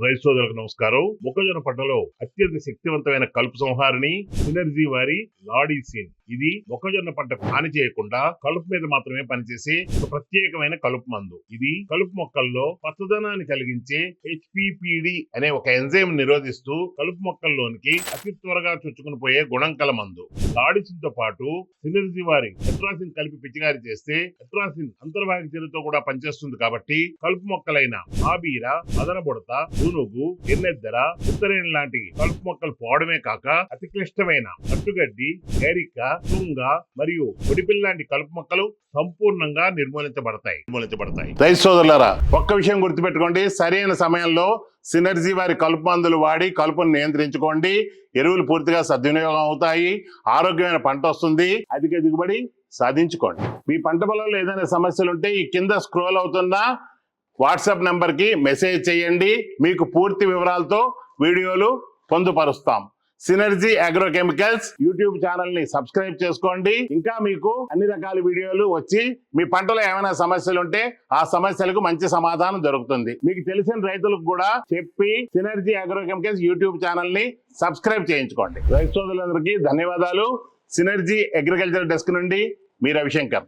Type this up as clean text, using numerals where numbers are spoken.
రైతు సోదరులకు నమస్కారం. మొక్కజొన్న పంటలో అత్యంత శక్తివంతమైన కలుపు సంహారిణి సినర్జీ వారి లాడీసిన్. ఇది మొక్కజొన్న పంటకు హాని చేయకుండా కలుపు మీద మాత్రమే పనిచేసే ఒక ప్రత్యేకమైన కలుపు మందు. ఇది కలుపు మొక్కల్లో పచ్చదనాన్ని కలిగించే HPPD అనే ఒక ఎంజైమ్ నిరోధిస్తూ కలుపు మొక్కల్లోనికి అతి త్వరగా చొచ్చుకుని పోయే గుణం కల మందు. లాడీసిన్ తో పాటు సినర్జీ వారి ఎట్రాసిన్ కలిపి పిచికారి చేస్తే ఎట్రాసిన్ అంతర్వాహిక చర్యతో కూడా పనిచేస్తుంది కాబట్టి కలుపు మొక్కలైన ఆబీర, మదనబుడత, పునుగు, ఎన్నెద్దర, ఉత్తరేణి లాంటి కలుపు మొక్కలు పోవడమే కాక అతి క్లిష్టమైన అట్టుగడ్డి, ఎరిక, తుంగ మరియు ఒడిపిల్ లాంటి కలుపు మొక్కలు సంపూర్ణంగా నిర్మూలించబడతాయి. రైతు సోదరులారా, ఒక్క విషయం గుర్తుపెట్టుకోండి. సరైన సమయంలో సినర్జీ వారి కలుపు మందులు వాడి కలుపును నియంత్రించుకోండి. ఎరువులు పూర్తిగా సద్వినియోగం అవుతాయి. ఆరోగ్యమైన పంట వస్తుంది. అధిక దిగుబడి సాధించుకోండి. మీ పంట పొలంలో ఏదైనా సమస్యలు ఉంటే ఈ కింద స్క్రోల్ అవుతున్న వాట్సాప్ నంబర్కి మెసేజ్ చేయండి. మీకు పూర్తి వివరాలతో వీడియోలు పొందుపరుస్తాం. సినర్జీ అగ్రోకెమికల్స్ యూట్యూబ్ ఛానల్ ని సబ్స్క్రైబ్ చేసుకోండి. ఇంకా మీకు అన్ని రకాల వీడియోలు వచ్చి మీ పంటలో ఏమైనా సమస్యలు ఉంటే ఆ సమస్యలకు మంచి సమాధానం దొరుకుతుంది. మీకు తెలిసిన రైతులకు కూడా చెప్పి సినర్జీ అగ్రోకెమికల్స్ యూట్యూబ్ ఛానల్ ని సబ్స్క్రైబ్ చేయించుకోండి. రైతు సోదరులందరికీ ధన్యవాదాలు. సినర్జీ అగ్రికల్చర్ డెస్క్ నుండి మీ రవిశంకర్.